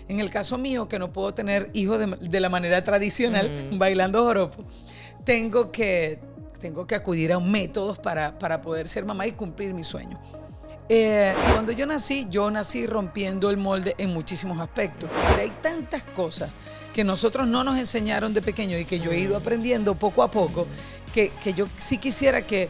En el caso mío, que no puedo tener hijos de la manera tradicional, bailando joropo, tengo que acudir a métodos para poder ser mamá y cumplir mi sueño. Cuando yo nací rompiendo el molde en muchísimos aspectos. Pero hay tantas cosas que nosotros no nos enseñaron de pequeño y que yo he ido aprendiendo poco a poco, que yo sí quisiera que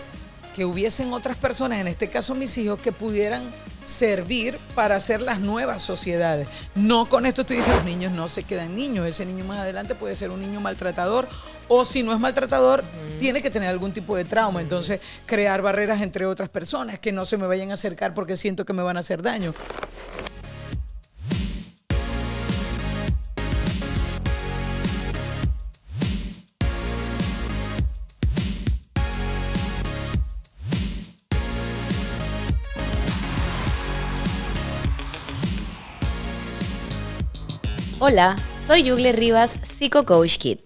hubiesen otras personas, en este caso mis hijos, que pudieran servir para hacer las nuevas sociedades. No con esto estoy diciendo, los niños no se quedan niños, ese niño más adelante puede ser un niño maltratador, o si no es maltratador, tiene que tener algún tipo de trauma. Entonces, crear barreras entre otras personas, que no se me vayan a acercar porque siento que me van a hacer daño. Hola, soy Yugle Rivas, Psico-Coach Kid.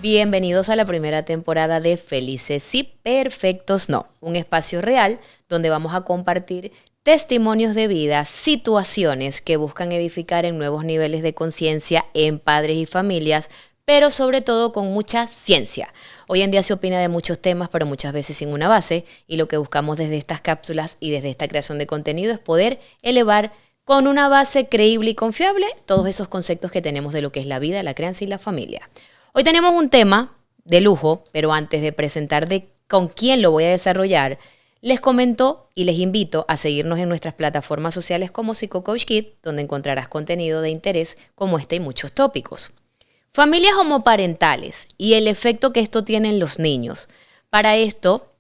Bienvenidos a la primera temporada de Felices y Perfectos No, un espacio real donde vamos a compartir testimonios de vida, situaciones que buscan edificar en nuevos niveles de conciencia en padres y familias, pero sobre todo con mucha ciencia. Hoy en día se opina de muchos temas, pero muchas veces sin una base, y lo que buscamos desde estas cápsulas y desde esta creación de contenido es poder elevar con una base creíble y confiable todos esos conceptos que tenemos de lo que es la vida, la crianza y la familia. Hoy tenemos un tema de lujo, pero antes de presentar con quién lo voy a desarrollar, les comento y les invito a seguirnos en nuestras plataformas sociales como Psico-Coach Kid, donde encontrarás contenido de interés como este y muchos tópicos. Familias homoparentales y el efecto que esto tiene en los niños. Para esto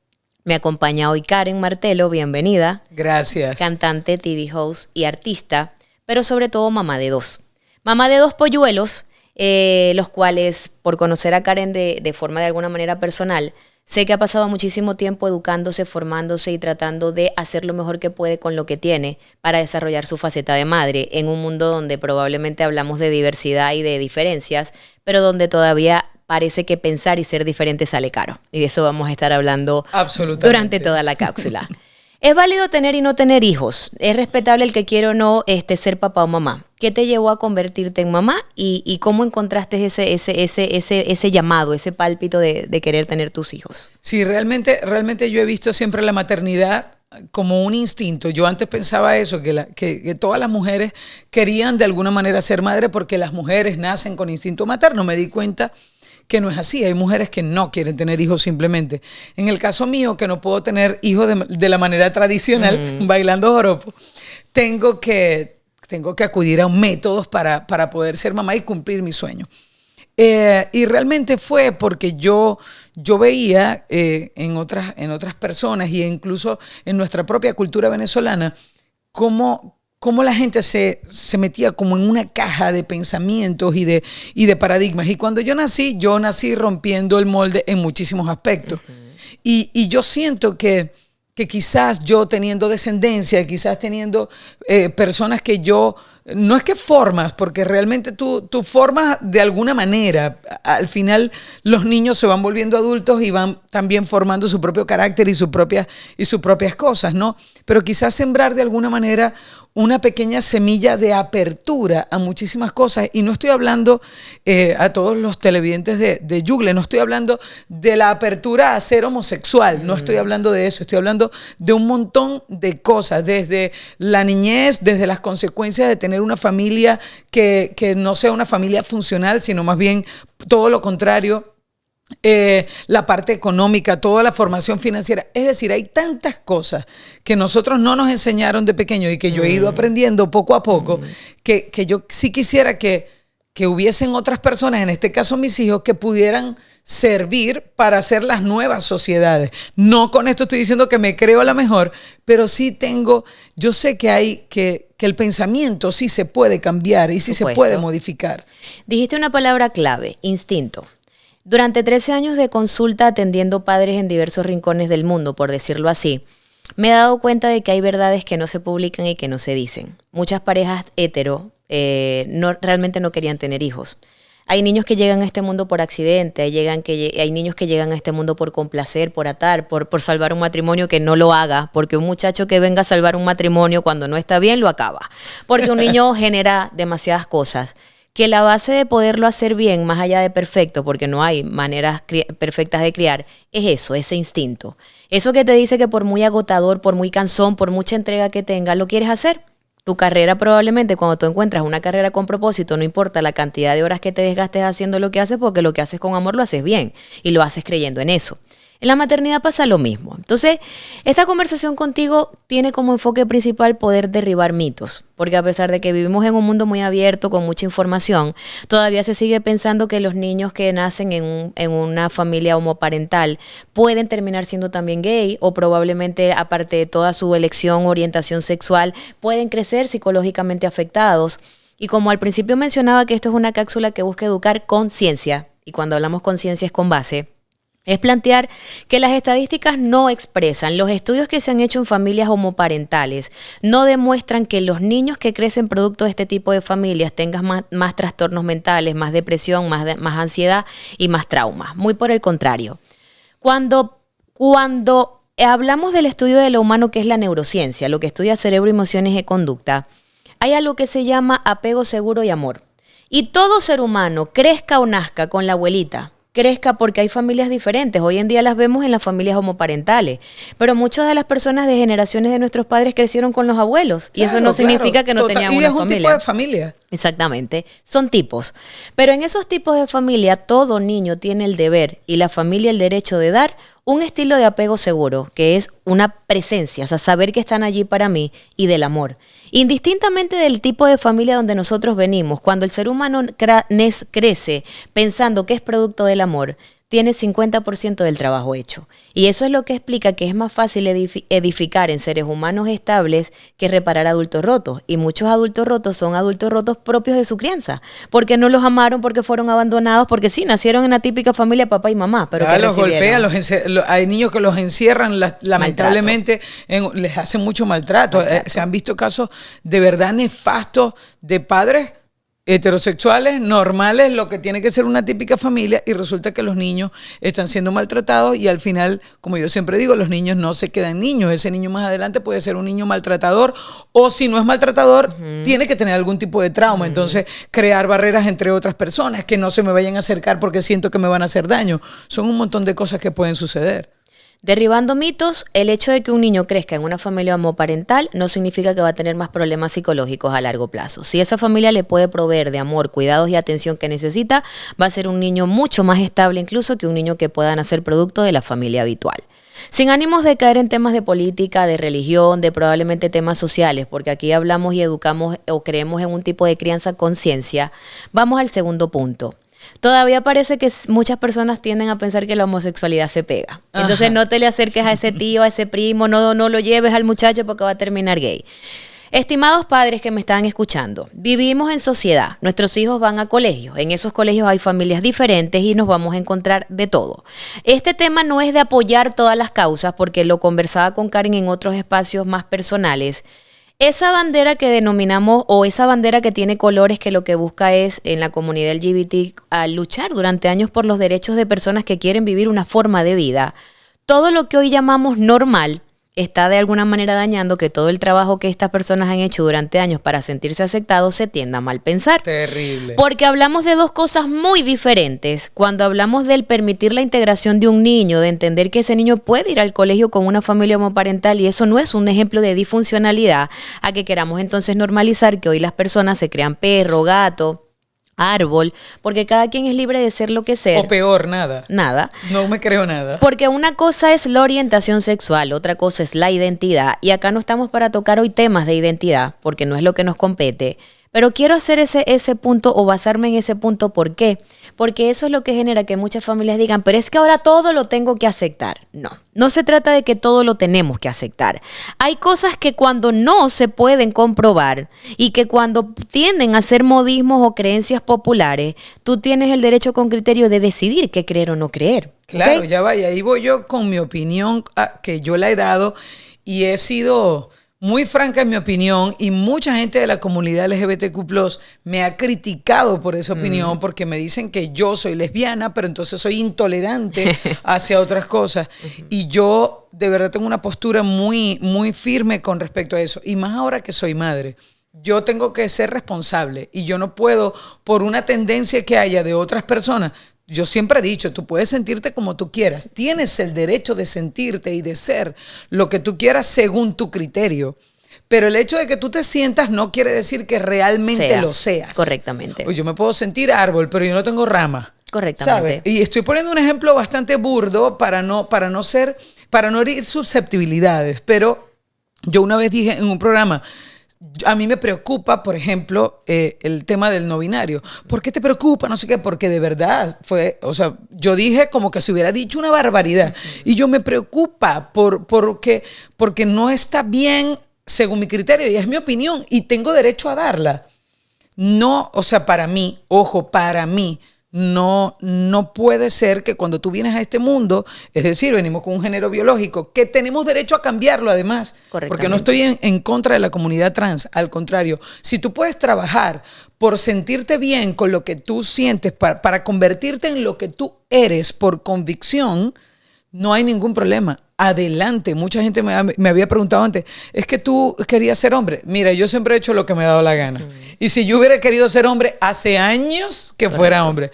me acompaña hoy Karen Martelo, bienvenida. Gracias. Cantante, TV host y artista, pero sobre todo mamá de dos. Mamá de dos polluelos, los cuales, por conocer a Karen de forma de alguna manera personal, sé que ha pasado muchísimo tiempo educándose, formándose y tratando de hacer lo mejor que puede con lo que tiene para desarrollar su faceta de madre en un mundo donde probablemente hablamos de diversidad y de diferencias, pero donde todavía parece que pensar y ser diferente sale caro. Y de eso vamos a estar hablando durante toda la cápsula. ¿Es válido tener y no tener hijos? ¿Es respetable el que quiere o no ser papá o mamá? ¿Qué te llevó a convertirte en mamá? ¿Y cómo encontraste ese llamado, ese pálpito de querer tener tus hijos? Sí, realmente yo he visto siempre la maternidad como un instinto. Yo antes pensaba eso, que todas las mujeres querían de alguna manera ser madre porque las mujeres nacen con instinto materno. Me di cuenta que no es así. Hay mujeres que no quieren tener hijos simplemente. En el caso mío, que no puedo tener hijos de la manera tradicional, bailando joropo, tengo que acudir a métodos para poder ser mamá y cumplir mi sueño. Y realmente fue porque yo veía en otras personas y incluso en nuestra propia cultura venezolana cómo la gente se metía como en una caja de pensamientos y de paradigmas. Y cuando yo nací rompiendo el molde en muchísimos aspectos. Y yo siento que quizás yo teniendo descendencia, quizás teniendo personas que yo, no es que formas, porque realmente tú formas de alguna manera. Al final los niños se van volviendo adultos y van también formando su propio carácter y sus propias cosas, ¿no? Pero quizás sembrar de alguna manera una pequeña semilla de apertura a muchísimas cosas. Y no estoy hablando a todos los televidentes de Yugle, no estoy hablando de la apertura a ser homosexual, no estoy hablando de eso, estoy hablando de un montón de cosas, desde la niñez, desde las consecuencias de tener una familia que no sea una familia funcional, sino más bien todo lo contrario. La parte económica, toda la formación financiera. Es decir, hay tantas cosas que nosotros no nos enseñaron de pequeño y que yo he ido aprendiendo poco a poco, que yo sí quisiera que hubiesen otras personas, en este caso mis hijos, que pudieran servir para hacer las nuevas sociedades. No con esto estoy diciendo que me creo la mejor, pero sí yo sé que el pensamiento sí se puede cambiar y sí se puede modificar. Dijiste una palabra clave, instinto. Durante 13 años de consulta atendiendo padres en diversos rincones del mundo, por decirlo así, me he dado cuenta de que hay verdades que no se publican y que no se dicen. Muchas parejas hetero realmente no querían tener hijos. Hay niños que llegan a este mundo por accidente, hay niños que llegan a este mundo por complacer, por atar, por salvar un matrimonio, que no lo haga, porque un muchacho que venga a salvar un matrimonio cuando no está bien lo acaba. Porque un niño genera demasiadas cosas. Que la base de poderlo hacer bien, más allá de perfecto, porque no hay maneras perfectas de criar, es eso, ese instinto. Eso que te dice que por muy agotador, por muy cansón, por mucha entrega que tengas, lo quieres hacer. Tu carrera probablemente, cuando tú encuentras una carrera con propósito, no importa la cantidad de horas que te desgastes haciendo lo que haces, porque lo que haces con amor lo haces bien y lo haces creyendo en eso. En la maternidad pasa lo mismo. Entonces, esta conversación contigo tiene como enfoque principal poder derribar mitos, porque a pesar de que vivimos en un mundo muy abierto, con mucha información, todavía se sigue pensando que los niños que nacen en una familia homoparental pueden terminar siendo también gay, o probablemente, aparte de toda su elección o orientación sexual, pueden crecer psicológicamente afectados. Y como al principio mencionaba que esto es una cápsula que busca educar con ciencia, y cuando hablamos con ciencia es con base, es plantear que las estadísticas no expresan, los estudios que se han hecho en familias homoparentales no demuestran que los niños que crecen producto de este tipo de familias tengan más trastornos mentales, más depresión, más ansiedad y más traumas. Muy por el contrario. Cuando hablamos del estudio de lo humano, que es la neurociencia, lo que estudia cerebro, emociones y conducta, hay algo que se llama apego seguro y amor. Y todo ser humano, crezca o nazca con la abuelita, crezca, porque hay familias diferentes. Hoy en día las vemos en las familias homoparentales, pero muchas de las personas de generaciones de nuestros padres crecieron con los abuelos, y eso no significa que no tenían una familia. Y es un tipo de familia. Exactamente, son tipos. Pero en esos tipos de familia, todo niño tiene el deber y la familia el derecho de dar un estilo de apego seguro, que es una presencia, o sea, saber que están allí para mí, y del amor. Indistintamente del tipo de familia donde nosotros venimos, cuando el ser humano crece pensando que es producto del amor, tiene 50% del trabajo hecho. Y eso es lo que explica que es más fácil edificar en seres humanos estables que reparar adultos rotos. Y muchos adultos rotos son adultos rotos propios de su crianza, porque no los amaron, porque fueron abandonados, porque sí, nacieron en la típica familia papá y mamá, pero que los golpean, hay niños que los encierran, lamentablemente les hacen mucho maltrato. Se han visto casos de verdad nefastos de padres heterosexuales, normales, lo que tiene que ser una típica familia, y resulta que los niños están siendo maltratados, y al final, como yo siempre digo, los niños no se quedan niños. Ese niño más adelante puede ser un niño maltratador, o si no es maltratador, tiene que tener algún tipo de trauma. Entonces, crear barreras entre otras personas, que no se me vayan a acercar porque siento que me van a hacer daño. Son un montón de cosas que pueden suceder. Derribando mitos, el hecho de que un niño crezca en una familia homoparental no significa que va a tener más problemas psicológicos a largo plazo. Si esa familia le puede proveer de amor, cuidados y atención que necesita, va a ser un niño mucho más estable incluso que un niño que pueda nacer producto de la familia habitual. Sin ánimos de caer en temas de política, de religión, de probablemente temas sociales, porque aquí hablamos y educamos o creemos en un tipo de crianza con ciencia, vamos al segundo punto. Todavía parece que muchas personas tienden a pensar que la homosexualidad se pega. Entonces no te le acerques a ese tío, a ese primo, no lo lleves al muchacho porque va a terminar gay. Estimados padres que me están escuchando, vivimos en sociedad, nuestros hijos van a colegios, en esos colegios hay familias diferentes y nos vamos a encontrar de todo. Este tema no es de apoyar todas las causas, porque lo conversaba con Karen en otros espacios más personales. Esa bandera que denominamos, o esa bandera que tiene colores, que lo que busca es, en la comunidad LGBT, a luchar durante años por los derechos de personas que quieren vivir una forma de vida, todo lo que hoy llamamos normal está de alguna manera dañando que todo el trabajo que estas personas han hecho durante años para sentirse aceptados se tienda a mal pensar. Terrible. Porque hablamos de dos cosas muy diferentes. Cuando hablamos del permitir la integración de un niño, de entender que ese niño puede ir al colegio con una familia homoparental, y eso no es un ejemplo de disfuncionalidad, a que queramos entonces normalizar que hoy las personas se crean perro, gato, árbol, porque cada quien es libre de ser lo que sea. O peor, nada. Nada. No me creo nada. Porque una cosa es la orientación sexual, otra cosa es la identidad. Y acá no estamos para tocar hoy temas de identidad, porque no es lo que nos compete. Pero quiero hacer ese punto, o basarme en ese punto. ¿Por qué? Porque eso es lo que genera que muchas familias digan, pero es que ahora todo lo tengo que aceptar. No se trata de que todo lo tenemos que aceptar. Hay cosas que cuando no se pueden comprobar, y que cuando tienden a ser modismos o creencias populares, tú tienes el derecho con criterio de decidir qué creer o no creer. Claro, ¿okay? Ya va, y ahí voy yo con mi opinión, que yo la he dado, y he sido muy franca en mi opinión, y mucha gente de la comunidad LGBTQ+ me ha criticado por esa opinión, porque me dicen que yo soy lesbiana, pero entonces soy intolerante hacia otras cosas. Y yo de verdad tengo una postura muy, muy firme con respecto a eso. Y más ahora que soy madre. Yo tengo que ser responsable y yo no puedo, por una tendencia que haya de otras personas. Yo siempre he dicho, tú puedes sentirte como tú quieras. Tienes el derecho de sentirte y de ser lo que tú quieras según tu criterio. Pero el hecho de que tú te sientas no quiere decir que realmente lo seas. Correctamente. O yo me puedo sentir árbol, pero yo no tengo rama. Correctamente. ¿Sabes? Y estoy poniendo un ejemplo bastante burdo para no herir susceptibilidades. Pero yo una vez dije en un programa, a mí me preocupa, por ejemplo, el tema del no binario. ¿Por qué te preocupa? No sé qué, porque de verdad yo dije como que se hubiera dicho una barbaridad. Y yo me preocupa porque no está bien según mi criterio y es mi opinión y tengo derecho a darla. No, para mí, para mí, no puede ser que cuando tú vienes a este mundo, es decir, venimos con un género biológico, que tenemos derecho a cambiarlo además, porque no estoy en contra de la comunidad trans, al contrario, si tú puedes trabajar por sentirte bien con lo que tú sientes, para convertirte en lo que tú eres por convicción, no hay ningún problema. Adelante. Mucha gente me había preguntado antes, ¿es que tú querías ser hombre? Mira, yo siempre he hecho lo que me ha dado la gana. Y si yo hubiera querido ser hombre, hace años que fuera hombre.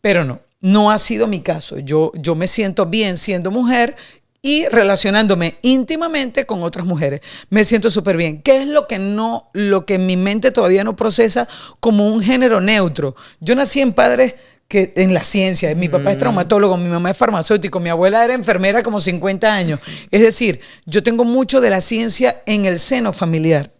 Pero no ha sido mi caso. Yo me siento bien siendo mujer y relacionándome íntimamente con otras mujeres. Me siento súper bien. ¿Qué es lo que mi mente todavía no procesa como un género neutro? Yo nací en padres que en la ciencia, mi papá es traumatólogo, mi mamá es farmacéutico, mi abuela era enfermera como 50 años. Es decir, yo tengo mucho de la ciencia en el seno familiar.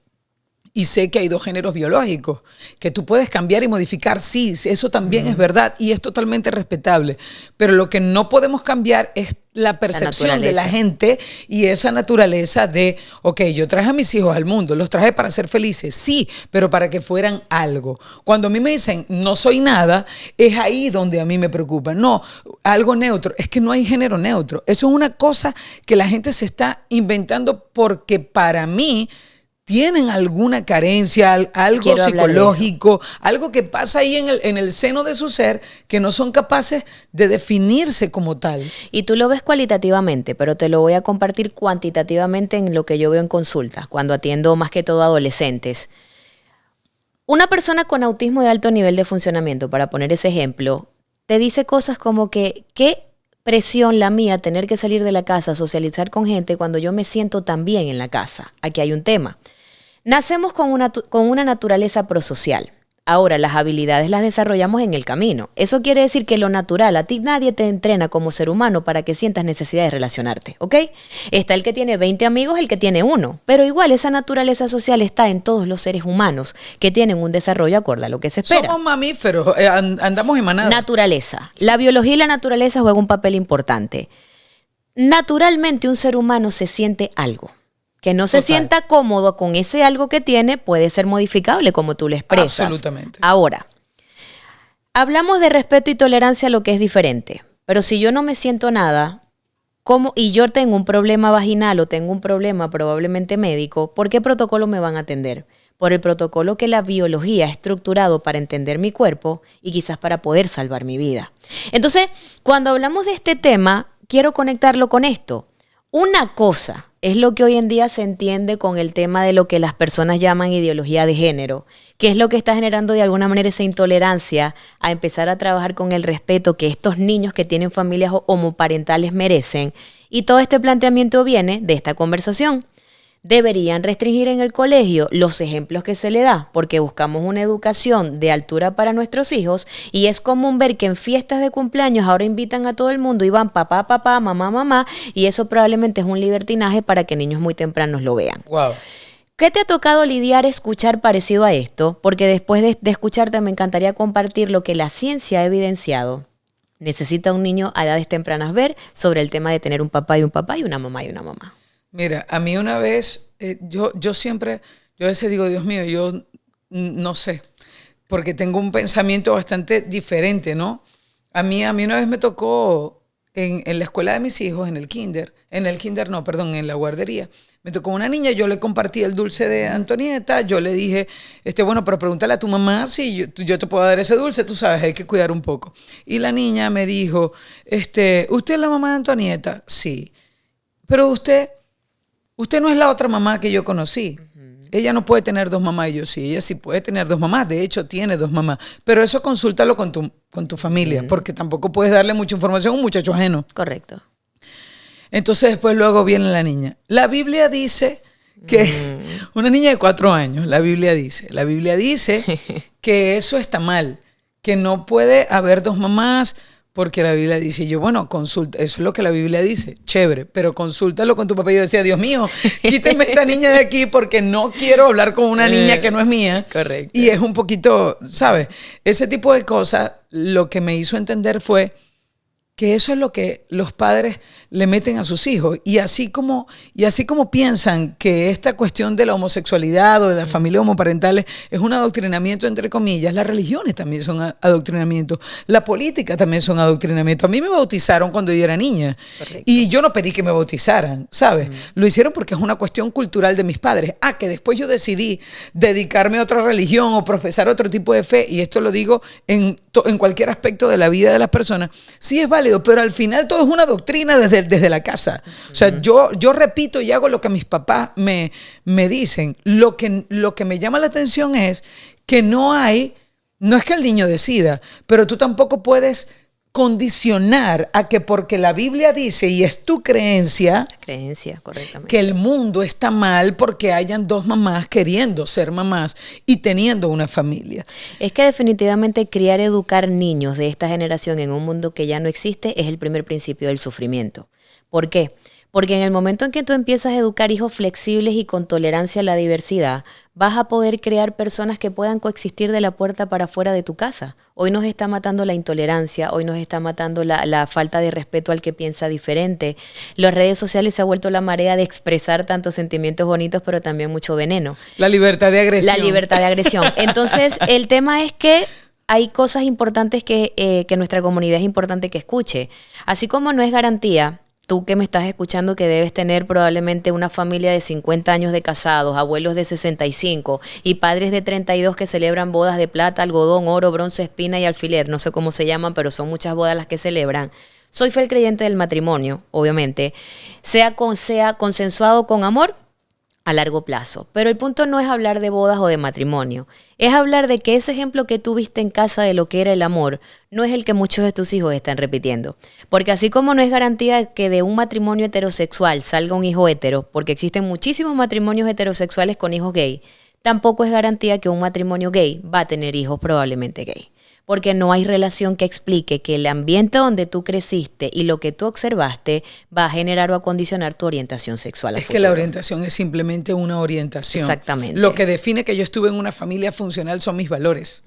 Y sé que hay 2 géneros biológicos que tú puedes cambiar y modificar. Sí, eso también es verdad y es totalmente respetable. Pero lo que no podemos cambiar es la percepción de la gente y esa naturaleza de, ok, yo traje a mis hijos al mundo, los traje para ser felices, sí, pero para que fueran algo. Cuando a mí me dicen, no soy nada, es ahí donde a mí me preocupa. No, algo neutro. Es que no hay género neutro. Eso es una cosa que la gente se está inventando porque para mí tienen alguna carencia, algo psicológico, algo que pasa ahí en el seno de su ser que no son capaces de definirse como tal. Y tú lo ves cualitativamente, pero te lo voy a compartir cuantitativamente en lo que yo veo en consulta, cuando atiendo más que todo adolescentes. Una persona con autismo de alto nivel de funcionamiento, para poner ese ejemplo, te dice cosas como que, ¿qué presión la mía tener que salir de la casa, socializar con gente cuando yo me siento tan bien en la casa? Aquí hay un tema. Nacemos con una naturaleza prosocial. Ahora, las habilidades las desarrollamos en el camino. Eso quiere decir que lo natural, a ti nadie te entrena como ser humano para que sientas necesidad de relacionarte, ¿ok? Está el que tiene 20 amigos, el que tiene 1. Pero igual esa naturaleza social está en todos los seres humanos que tienen un desarrollo acorde a lo que se espera. Somos mamíferos, andamos en manada. Naturaleza. La biología y la naturaleza juegan un papel importante. Naturalmente un ser humano se siente algo. Que no se sienta cómodo con ese algo que tiene puede ser modificable como tú le expresas. Absolutamente. Ahora, hablamos de respeto y tolerancia a lo que es diferente. Pero si yo no me siento nada, y yo tengo un problema vaginal o tengo un problema probablemente médico, ¿por qué protocolo me van a atender? Por el protocolo que la biología ha estructurado para entender mi cuerpo y quizás para poder salvar mi vida. Entonces, cuando hablamos de este tema, quiero conectarlo con esto. Una cosa es lo que hoy en día se entiende con el tema de lo que las personas llaman ideología de género, que es lo que está generando de alguna manera esa intolerancia a empezar a trabajar con el respeto que estos niños que tienen familias homoparentales merecen. Y todo este planteamiento viene de esta conversación. Deberían restringir en el colegio los ejemplos que se le da, porque buscamos una educación de altura para nuestros hijos y es común ver que en fiestas de cumpleaños ahora invitan a todo el mundo y van papá, papá, mamá, mamá, y eso probablemente es un libertinaje para que niños muy tempranos lo vean. Wow. ¿Qué te ha tocado lidiar, escuchar parecido a esto? Porque después de escucharte me encantaría compartir lo que la ciencia ha evidenciado. Necesita un niño a edades tempranas ver sobre el tema de tener un papá y una mamá y una mamá. Mira, a mí una vez, yo a veces digo, Dios mío, yo no sé, porque tengo un pensamiento bastante diferente, ¿no? A mí una vez me tocó en la escuela de mis hijos, en la guardería, me tocó una niña, yo le compartí el dulce de Antonieta, yo le dije, bueno, pero pregúntale a tu mamá si yo te puedo dar ese dulce, tú sabes, hay que cuidar un poco. Y la niña me dijo, ¿usted es la mamá de Antonieta? Sí. Pero usted no es la otra mamá que yo conocí. Ella no puede tener dos mamás. Y yo, sí, ella sí puede tener dos mamás. De hecho, tiene dos mamás. Pero eso consúltalo con tu familia, porque tampoco puedes darle mucha información a un muchacho ajeno. Correcto. Entonces, después luego viene la niña. La Biblia dice que una niña de 4 años, la Biblia dice que eso está mal, que no puede haber dos mamás, porque la Biblia dice, y yo, bueno, consulta, eso es lo que la Biblia dice, chévere, pero consúltalo con tu papá. Y yo decía, Dios mío, quíteme esta niña de aquí porque no quiero hablar con una niña que no es mía. Correcto. Y es un poquito, ¿sabes? Ese tipo de cosas, lo que me hizo entender fue que eso es lo que los padres le meten a sus hijos. Y así como piensan que esta cuestión de la homosexualidad o de las familias homoparentales es un adoctrinamiento, entre comillas, las religiones también son adoctrinamiento, la política también son adoctrinamiento. A mí me bautizaron cuando yo era niña. Correcto. Y yo no pedí que me bautizaran, ¿sabes? Lo hicieron porque es una cuestión cultural de mis padres. Que después yo decidí dedicarme a otra religión o profesar otro tipo de fe, y esto lo digo en cualquier aspecto de la vida de las personas, sí es válido, pero al final todo es una doctrina desde la casa. O sea, yo repito y hago lo que mis papás me dicen. Lo que me llama la atención es que no es que el niño decida, pero tú tampoco puedes condicionar a que porque la Biblia dice, y es tu creencia, correctamente, que el mundo está mal porque hayan dos mamás queriendo ser mamás y teniendo una familia. Es que definitivamente educar niños de esta generación en un mundo que ya no existe es el primer principio del sufrimiento. ¿Por qué? Porque en el momento en que tú empiezas a educar hijos flexibles y con tolerancia a la diversidad, vas a poder crear personas que puedan coexistir de la puerta para afuera de tu casa. Hoy nos está matando la intolerancia, hoy nos está matando la falta de respeto al que piensa diferente. Las redes sociales se ha vuelto la marea de expresar tantos sentimientos bonitos, pero también mucho veneno. La libertad de agresión. Entonces, el tema es que hay cosas importantes que nuestra comunidad es importante que escuche. Así como no es garantía, tú que me estás escuchando, que debes tener probablemente una familia de 50 años de casados, abuelos de 65 y padres de 32 que celebran bodas de plata, algodón, oro, bronce, espina y alfiler. No sé cómo se llaman, pero son muchas bodas las que celebran. Soy fiel creyente del matrimonio, obviamente, sea consensuado con amor a largo plazo. Pero el punto no es hablar de bodas o de matrimonio. Es hablar de que ese ejemplo que tú viste en casa de lo que era el amor no es el que muchos de tus hijos están repitiendo. Porque así como no es garantía que de un matrimonio heterosexual salga un hijo hetero, porque existen muchísimos matrimonios heterosexuales con hijos gay, tampoco es garantía que un matrimonio gay va a tener hijos probablemente gay. Porque no hay relación que explique que el ambiente donde tú creciste y lo que tú observaste va a generar o a condicionar tu orientación sexual. Es que la orientación es simplemente una orientación. Exactamente. Lo que define que yo estuve en una familia funcional son mis valores.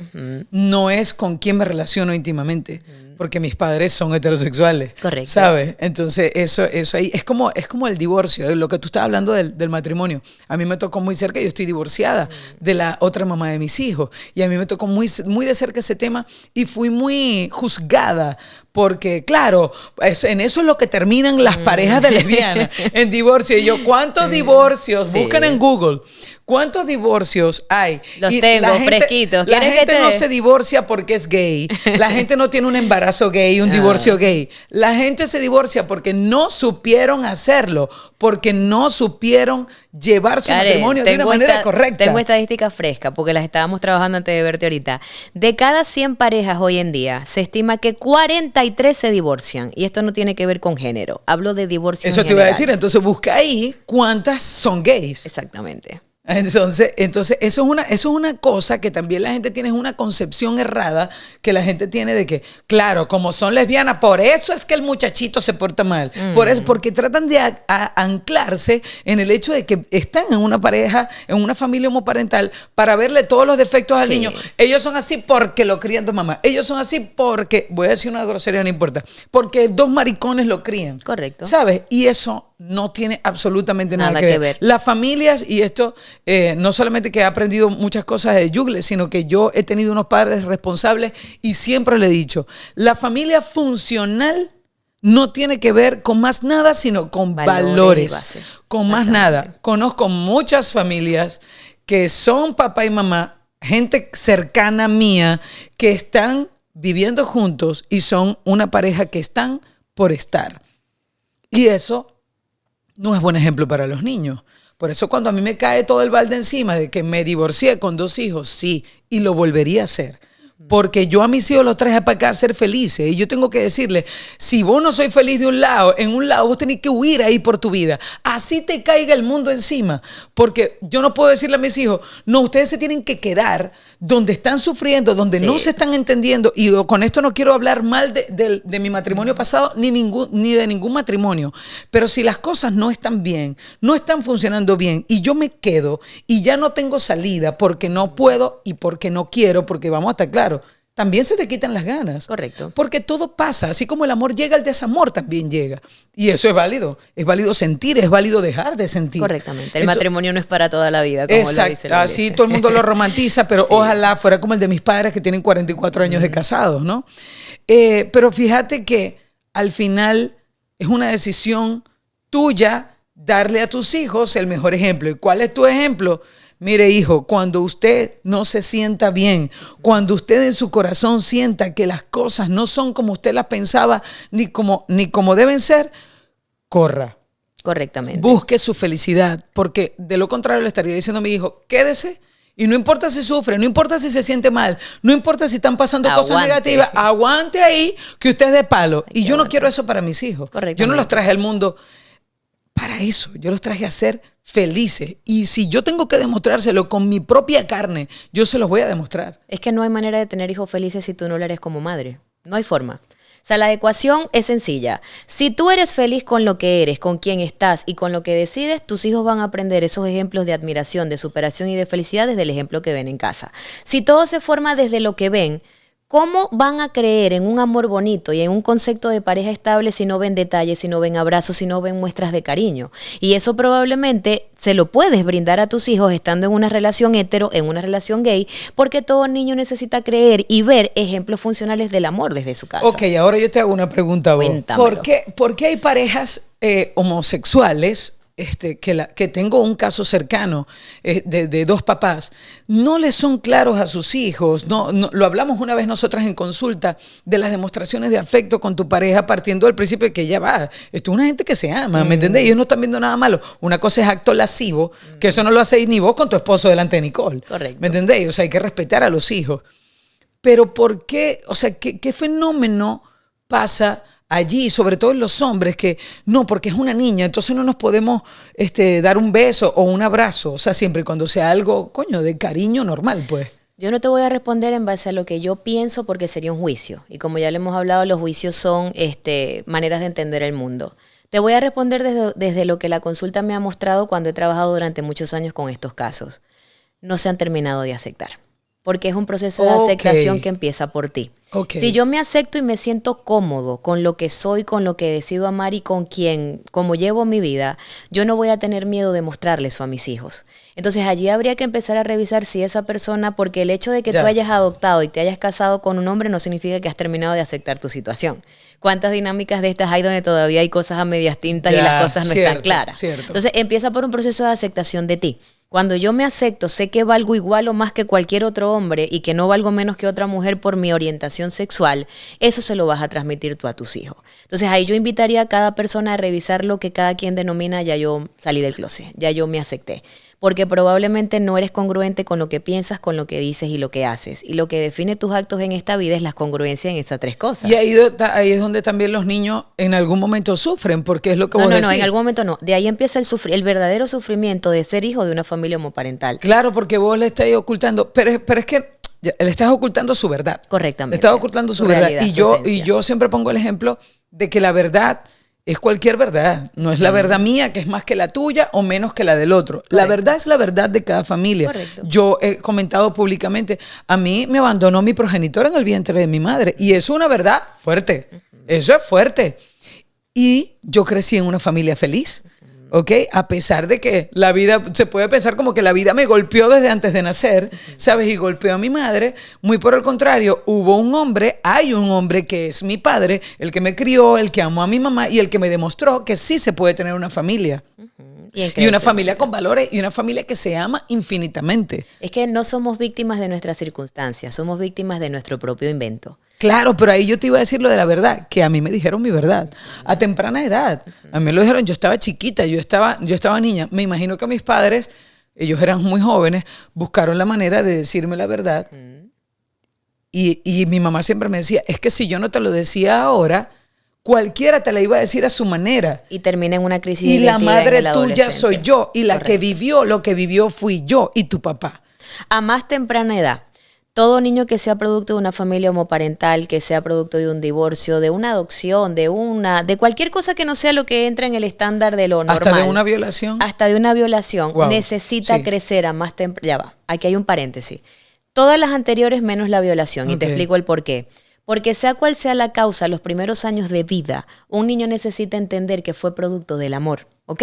No es con quién me relaciono íntimamente, porque mis padres son heterosexuales. Correcto. ¿Sabes? Entonces, eso ahí es como el divorcio, lo que tú estabas hablando del matrimonio. A mí me tocó muy cerca, yo estoy divorciada de la otra mamá de mis hijos, y a mí me tocó muy de cerca ese tema. Y fui muy juzgada porque, claro, en eso es lo que terminan las parejas de lesbianas, en divorcio. Y yo, ¿cuántos divorcios? Sí. Buscan en Google. ¿Cuántos divorcios hay? Los tengo fresquitos. La gente no se divorcia porque es gay. La gente no tiene un embarazo gay, un divorcio gay. La gente se divorcia porque no supieron hacerlo, porque no supieron llevar su matrimonio de una manera correcta. Tengo estadísticas frescas porque las estábamos trabajando antes de verte ahorita. De cada 100 parejas hoy en día, se estima que 43 se divorcian. Y esto no tiene que ver con género. Hablo de divorcio. Eso te iba a decir. Entonces busca ahí cuántas son gays. Exactamente. Entonces eso es una cosa que también la gente tiene, es una concepción errada que la gente tiene de que, claro, como son lesbianas, por eso es que el muchachito se porta mal. Por eso, porque tratan de anclarse en el hecho de que están en una pareja, en una familia homoparental, para verle todos los defectos al niño. Ellos son así porque lo crían dos mamás. Ellos son así porque, voy a decir una grosería, no importa, porque dos maricones lo crían. Correcto. ¿Sabes? Y eso no tiene absolutamente nada que ver. Las familias, y esto no solamente que he aprendido muchas cosas de Yugle, sino que yo he tenido unos padres responsables y siempre le he dicho, la familia funcional no tiene que ver con más nada, sino con valores. Con más nada. Conozco muchas familias que son papá y mamá, gente cercana mía, que están viviendo juntos y son una pareja que están por estar. Y eso no es buen ejemplo para los niños. Por eso cuando a mí me cae todo el balde encima de que me divorcié con 2 hijos, sí, y lo volvería a hacer. Porque yo a mis hijos los traje para acá a ser felices. Y yo tengo que decirle, si vos no sois feliz de un lado, en un lado vos tenés que huir ahí por tu vida. Así te caiga el mundo encima. Porque yo no puedo decirle a mis hijos, no, ustedes se tienen que quedar donde están sufriendo, donde no se están entendiendo. Y con esto no quiero hablar mal de mi matrimonio pasado, ni de ningún matrimonio. Pero si las cosas no están bien, no están funcionando bien, y yo me quedo y ya no tengo salida porque no puedo y porque no quiero, porque vamos a estar claros, también se te quitan las ganas. Correcto. Porque todo pasa. Así como el amor llega, el desamor también llega. Y eso es válido. Es válido sentir, es válido dejar de sentir. Correctamente. El matrimonio no es para toda la vida, como lo dice la así todo el mundo lo romantiza, pero sí. Ojalá fuera como el de mis padres que tienen 44 años de casados, ¿no? Pero fíjate que al final es una decisión tuya darle a tus hijos el mejor ejemplo. ¿Y cuál es tu ejemplo? Mire, hijo, cuando usted no se sienta bien, cuando usted en su corazón sienta que las cosas no son como usted las pensaba, ni como deben ser, corra. Correctamente. Busque su felicidad, porque de lo contrario le estaría diciendo a mi hijo, quédese, y no importa si sufre, no importa si se siente mal, no importa si están pasando cosas negativas, aguante ahí, que usted es de palo. Y yo no quiero eso para mis hijos. Yo no los traje al mundo para eso, yo los traje a ser felices. Y si yo tengo que demostrárselo con mi propia carne, yo se los voy a demostrar. Es que no hay manera de tener hijos felices si tú no lo eres como madre. No hay forma. O sea, la ecuación es sencilla. Si tú eres feliz con lo que eres, con quien estás y con lo que decides, tus hijos van a aprender esos ejemplos de admiración, de superación y de felicidad desde el ejemplo que ven en casa. Si todo se forma desde lo que ven, ¿cómo van a creer en un amor bonito y en un concepto de pareja estable si no ven detalles, si no ven abrazos, si no ven muestras de cariño? Y eso probablemente se lo puedes brindar a tus hijos estando en una relación hetero, en una relación gay, porque todo niño necesita creer y ver ejemplos funcionales del amor desde su casa. Ok, ahora yo te hago una pregunta a vos. Cuéntamelo. ¿Por qué hay parejas homosexuales? Que tengo un caso cercano de 2 papás, no les son claros a sus hijos, no, lo hablamos una vez nosotras en consulta de las demostraciones de afecto con tu pareja partiendo del principio de que ya va, esto es una gente que se ama, ¿me entendés? Ellos no están viendo nada malo, una cosa es acto lascivo, que eso no lo hacéis ni vos con tu esposo delante de Nicole. Correcto. ¿Me entendés? O sea, hay que respetar a los hijos. Pero ¿por qué? O sea, ¿qué fenómeno pasa allí, sobre todo en los hombres, que no, porque es una niña, entonces no nos podemos dar un beso o un abrazo? O sea, siempre y cuando sea algo, coño, de cariño normal, pues. Yo no te voy a responder en base a lo que yo pienso porque sería un juicio. Y como ya le hemos hablado, los juicios son maneras de entender el mundo. Te voy a responder desde lo que la consulta me ha mostrado cuando he trabajado durante muchos años con estos casos. No se han terminado de aceptar. Porque es un proceso de aceptación que empieza por ti. Okay. Si yo me acepto y me siento cómodo con lo que soy, con lo que decido amar y con como llevo mi vida, yo no voy a tener miedo de mostrarle eso a mis hijos. Entonces allí habría que empezar a revisar si esa persona, porque el hecho de que tú hayas adoptado y te hayas casado con un hombre no significa que has terminado de aceptar tu situación. ¿Cuántas dinámicas de estas hay donde todavía hay cosas a medias tintas y las cosas no están claras? Cierto. Entonces empieza por un proceso de aceptación de ti. Cuando yo me acepto, sé que valgo igual o más que cualquier otro hombre y que no valgo menos que otra mujer por mi orientación sexual, eso se lo vas a transmitir tú a tus hijos. Entonces ahí yo invitaría a cada persona a revisar lo que cada quien denomina ya yo salí del closet, ya yo me acepté. Porque probablemente no eres congruente con lo que piensas, con lo que dices y lo que haces. Y lo que define tus actos en esta vida es la congruencia en estas 3 cosas. Y ahí es donde también los niños en algún momento sufren, porque es lo que vos decís. No, en algún momento no. De ahí empieza el verdadero sufrimiento de ser hijo de una familia homoparental. Claro, porque vos le estáis ocultando, pero es que le estás ocultando su verdad. Correctamente. Le estás ocultando su verdad. Y yo siempre pongo el ejemplo de que la verdad es cualquier verdad, no es la verdad mía que es más que la tuya o menos que la del otro. Correcto. La verdad es la verdad de cada familia. Correcto. Yo he comentado públicamente, a mí me abandonó mi progenitor en el vientre de mi madre y eso es una verdad fuerte, eso es fuerte. Y yo crecí en una familia feliz. ¿ok? A pesar de que la vida, se puede pensar como que la vida me golpeó desde antes de nacer, ¿sabes? Y golpeó a mi madre. Muy por el contrario, hay un hombre que es mi padre, el que me crió, el que amó a mi mamá y el que me demostró que sí se puede tener una familia. Y una familia con valores y una familia que se ama infinitamente. Es que no somos víctimas de nuestras circunstancias, somos víctimas de nuestro propio invento. Claro, pero ahí yo te iba a decir lo de la verdad, que a mí me dijeron mi verdad a temprana edad. A mí me lo dijeron, yo estaba chiquita, yo estaba niña. Me imagino que mis padres, ellos eran muy jóvenes, buscaron la manera de decirme la verdad. Y mi mamá siempre me decía, es que si yo no te lo decía ahora, cualquiera te la iba a decir a su manera. Y termina en una crisis de Y la identidad madre en el tuya adolescente. soy yo. Y la Correcto. que vivió lo que vivió fui yo y tu papá. A más temprana edad, todo niño que sea producto de una familia homoparental, que sea producto de un divorcio, de una adopción, de cualquier cosa que no sea lo que entra en el estándar de lo normal. Hasta de una violación. Hasta de una violación. Wow. Necesita Sí. crecer a más temprana. Ya va, aquí hay un paréntesis. Todas las anteriores menos la violación. Y te Ok. explico el por qué. Porque sea cual sea la causa, los primeros años de vida, un niño necesita entender que fue producto del amor, ¿ok?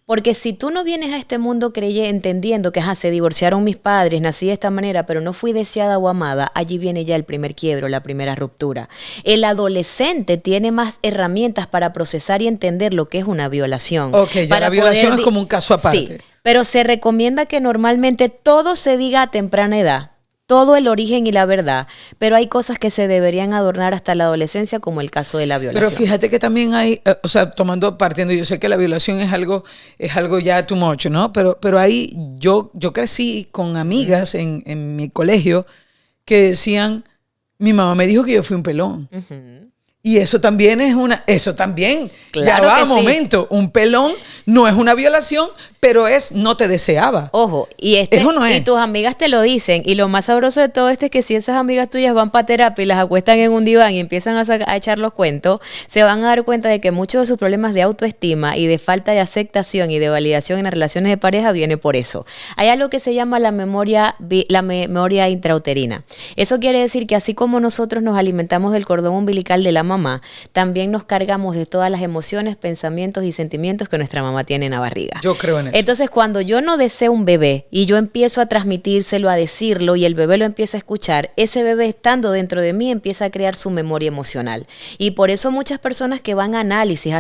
Porque si tú no vienes a este mundo entendiendo que se divorciaron mis padres, nací de esta manera, pero no fui deseada o amada, allí viene ya el primer quiebro, la primera ruptura. El adolescente tiene más herramientas para procesar y entender lo que es una violación. Ok, ya Para la violación poder es como un caso aparte. Sí, pero se recomienda que normalmente todo se diga a temprana edad. Todo el origen y la verdad, pero hay cosas que se deberían adornar hasta la adolescencia, como el caso de la violación. Pero fíjate que también hay, o sea, partiendo, yo sé que la violación es algo ya too much, ¿no? Pero ahí yo crecí con amigas en mi colegio que decían, mi mamá me dijo que yo fui un pelón. Y eso también Claro ya va, que sí. momento, un pelón no es una violación, pero no te deseaba. Ojo, Eso no es. y tus amigas te lo dicen, y lo más sabroso de todo esto es que si esas amigas tuyas van para terapia y las acuestan en un diván y empiezan a echar los cuentos, se van a dar cuenta de que muchos de sus problemas de autoestima y de falta de aceptación y de validación en las relaciones de pareja viene por eso. Hay algo que se llama la memoria intrauterina. Eso quiere decir que así como nosotros nos alimentamos del cordón umbilical de la mamá, también nos cargamos de todas las emociones, pensamientos y sentimientos que nuestra mamá tiene en la barriga. Yo creo en eso. Entonces, cuando yo no deseo un bebé y yo empiezo a transmitírselo, a decirlo, y el bebé lo empieza a escuchar, ese bebé estando dentro de mí empieza a crear su memoria emocional. Y por eso muchas personas que van a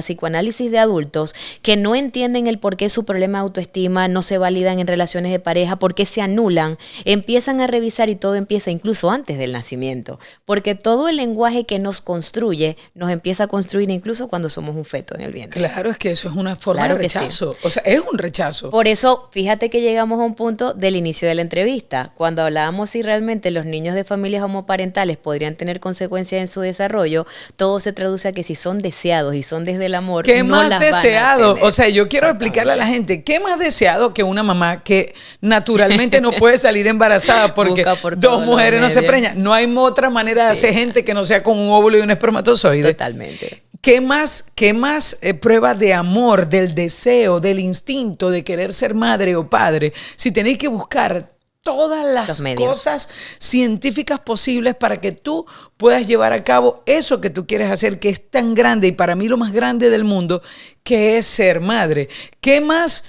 psicoanálisis de adultos, que no entienden el por qué su problema de autoestima, no se validan en relaciones de pareja, por qué se anulan, empiezan a revisar y todo empieza incluso antes del nacimiento. Porque todo el lenguaje que nos construye, nos empieza a construir incluso cuando somos un feto en el vientre. Claro, es que eso es una forma Claro de que sí. rechazo. O sea, es un rechazo. Por eso, fíjate que llegamos a un punto del inicio de la entrevista, cuando hablábamos si realmente los niños de familias homoparentales podrían tener consecuencias en su desarrollo, todo se traduce a que si son deseados y son desde el amor, ¿Qué no más las van a deseado? tener. O sea, yo quiero explicarle a la gente, ¿qué más deseado que una mamá que naturalmente no puede salir embarazada porque Busca por dos todos los mujeres no se medios. preñan? No hay otra manera de hacer gente que no sea con un óvulo y un espermatozoide. Totalmente. ¿Qué más prueba de amor, del deseo, del instinto de querer ser madre o padre? Si tenéis que buscar todas Los las medios. cosas científicas posibles para que tú puedas llevar a cabo eso que tú quieres hacer, que es tan grande y para mí lo más grande del mundo, que es ser madre. ¿Qué más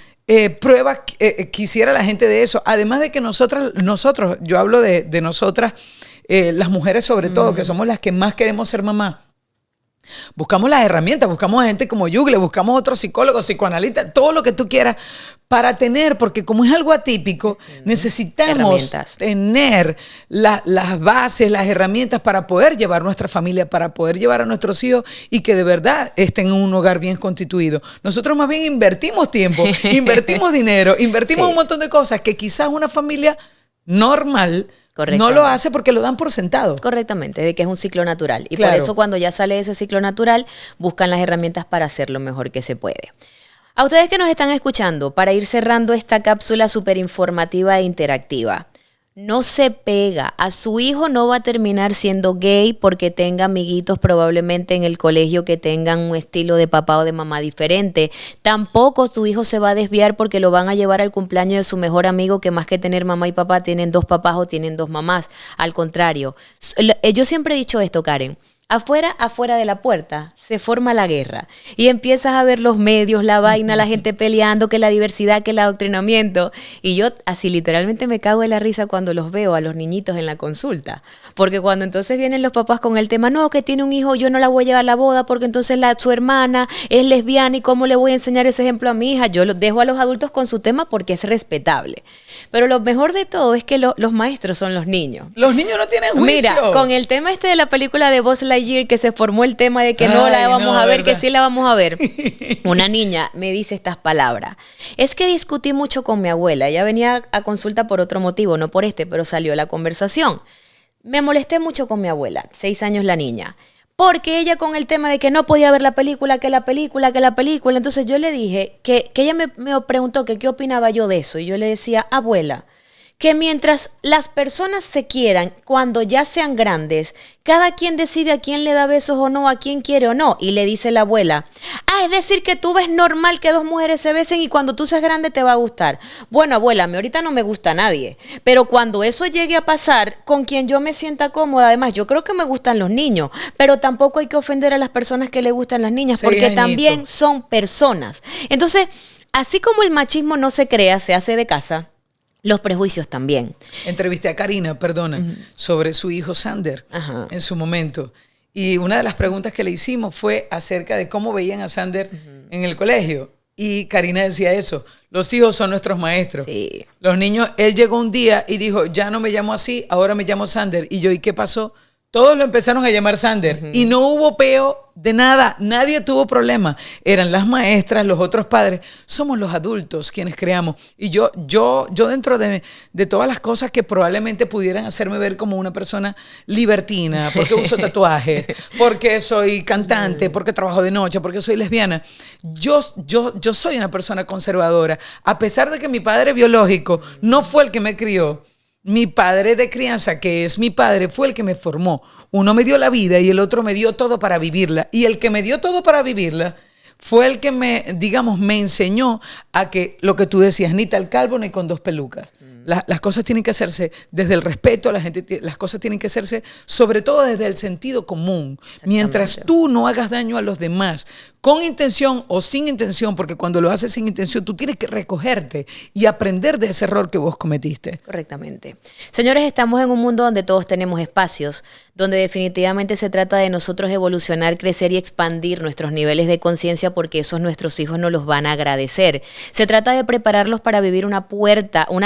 pruebas quisiera la gente de eso? Además de que nosotros, yo hablo de nosotras, las mujeres sobre todo, que somos las que más queremos ser mamá. Buscamos las herramientas, buscamos a gente como Yugle, buscamos otros psicólogos, psicoanalistas, todo lo que tú quieras para tener, porque como es algo atípico, necesitamos Herramientas. tener las bases, las herramientas para poder llevar nuestra familia, para poder llevar a nuestros hijos y que de verdad estén en un hogar bien constituido. Nosotros más bien invertimos tiempo, invertimos dinero, invertimos Sí. un montón de cosas que quizás una familia normal no Correctamente. lo hace porque lo dan por sentado. Correctamente, de que es un ciclo natural. Y Claro. por eso cuando ya sale ese ciclo natural, buscan las herramientas para hacer lo mejor que se puede. A ustedes que nos están escuchando, para ir cerrando esta cápsula súper informativa e interactiva, no se pega. A su hijo no va a terminar siendo gay porque tenga amiguitos probablemente en el colegio que tengan un estilo de papá o de mamá diferente. Tampoco tu hijo se va a desviar porque lo van a llevar al cumpleaños de su mejor amigo que más que tener mamá y papá tienen dos papás o tienen dos mamás. Al contrario, yo siempre he dicho esto, Karen. Afuera de la puerta se forma la guerra y empiezas a ver los medios, la vaina, la gente peleando, que la diversidad, que el adoctrinamiento. Y yo así literalmente me cago en la risa cuando los veo a los niñitos en la consulta. Porque cuando entonces vienen los papás con el tema, no, que tiene un hijo, yo no la voy a llevar a la boda porque entonces su hermana es lesbiana y cómo le voy a enseñar ese ejemplo a mi hija. Yo los dejo a los adultos con su tema porque es respetable. Pero lo mejor de todo es que los maestros son los niños. Los niños no tienen juicio. Mira, con el tema de la película de Buzz Lightyear, que se formó el tema de que no la vamos a ver, ¿verdad? Que sí la vamos a ver. Una niña me dice estas palabras. Es que discutí mucho con mi abuela. Ella venía a consulta por otro motivo, no por pero salió la conversación. Me molesté mucho con mi abuela, 6 años la niña. Porque ella con el tema de que no podía ver la película. Entonces yo le dije que ella me preguntó que qué opinaba yo de eso. Y yo le decía, abuela, que mientras las personas se quieran, cuando ya sean grandes, cada quien decide a quién le da besos o no, a quién quiere o no. Y le dice la abuela, es decir que tú ves normal que 2 mujeres se besen y cuando tú seas grande te va a gustar. Bueno, abuela, a mí ahorita no me gusta nadie, pero cuando eso llegue a pasar, con quien yo me sienta cómoda, además, yo creo que me gustan los niños, pero tampoco hay que ofender a las personas que le gustan las niñas, sí, porque también son personas. Entonces, así como el machismo no se crea, se hace de casa, los prejuicios también. Entrevisté a Karina, sobre su hijo Sander en su momento. Y una de las preguntas que le hicimos fue acerca de cómo veían a Sander en el colegio. Y Karina decía eso, los hijos son nuestros maestros. Sí. Los niños, él llegó un día y dijo, ya no me llamo así, ahora me llamo Sander. Y yo, ¿y qué pasó? Todos lo empezaron a llamar Sander y no hubo peo de nada, nadie tuvo problema. Eran las maestras, los otros padres, somos los adultos quienes creamos. Y yo dentro de todas las cosas que probablemente pudieran hacerme ver como una persona libertina, porque uso tatuajes, porque soy cantante, porque trabajo de noche, porque soy lesbiana, yo soy una persona conservadora. A pesar de que mi padre biológico no fue el que me crió, mi padre de crianza, que es mi padre, fue el que me formó. Uno me dio la vida y el otro me dio todo para vivirla. Y el que me dio todo para vivirla fue el que me enseñó a que lo que tú decías, ni tal calvo ni con 2 pelucas. Las cosas tienen que hacerse desde el respeto, las cosas tienen que hacerse sobre todo desde el sentido común. Mientras tú no hagas daño a los demás, con intención o sin intención, porque cuando lo haces sin intención, tú tienes que recogerte y aprender de ese error que vos cometiste. Correctamente. Señores, estamos en un mundo donde todos tenemos espacios, donde definitivamente se trata de nosotros evolucionar, crecer y expandir nuestros niveles de conciencia, porque esos nuestros hijos nos los van a agradecer. Se trata de prepararlos para vivir una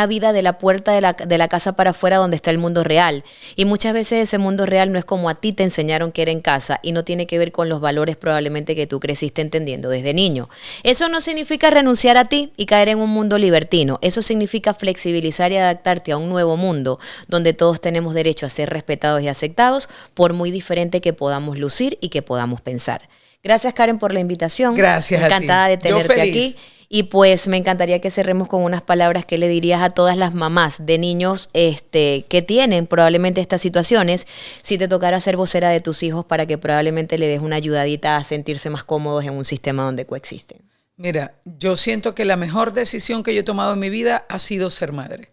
vida de la puerta de la casa para afuera, donde está el mundo real. Y muchas veces ese mundo real no es como a ti te enseñaron que era en casa y no tiene que ver con los valores probablemente que tú creciste entendiendo desde niño. Eso no significa renunciar a ti y caer en un mundo libertino. Eso significa flexibilizar y adaptarte a un nuevo mundo donde todos tenemos derecho a ser respetados y aceptados, por muy diferente que podamos lucir y que podamos pensar. Gracias, Karen, por la invitación. Gracias. Encantada de tenerte aquí. Y pues me encantaría que cerremos con unas palabras que le dirías a todas las mamás de niños que tienen probablemente estas situaciones, si te tocara ser vocera de tus hijos, para que probablemente le des una ayudadita a sentirse más cómodos en un sistema donde coexisten. Mira, yo siento que la mejor decisión que yo he tomado en mi vida ha sido ser madre.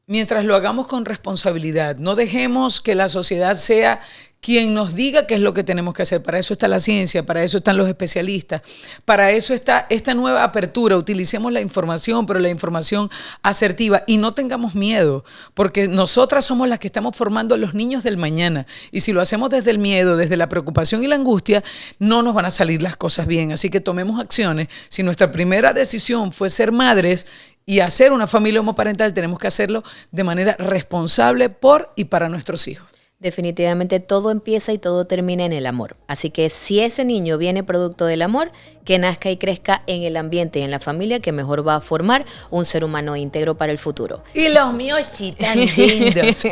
Mientras lo hagamos con responsabilidad, no dejemos que la sociedad sea quien nos diga qué es lo que tenemos que hacer. Para eso está la ciencia, para eso están los especialistas, para eso está esta nueva apertura. Utilicemos la información, pero la información asertiva, y no tengamos miedo, porque nosotras somos las que estamos formando los niños del mañana, y si lo hacemos desde el miedo, desde la preocupación y la angustia, no nos van a salir las cosas bien. Así que tomemos acciones. Si nuestra primera decisión fue ser madres y hacer una familia homoparental, tenemos que hacerlo de manera responsable por y para nuestros hijos. Definitivamente todo empieza y todo termina en el amor. Así que si ese niño viene producto del amor, que nazca y crezca en el ambiente y en la familia que mejor va a formar un ser humano íntegro para el futuro. Y los míos sí tan lindos.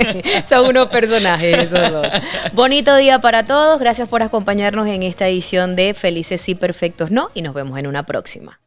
Son unos personajes esos dos. Bonito día para todos. Gracias por acompañarnos en esta edición de Felices y Perfectos No, y nos vemos en una próxima.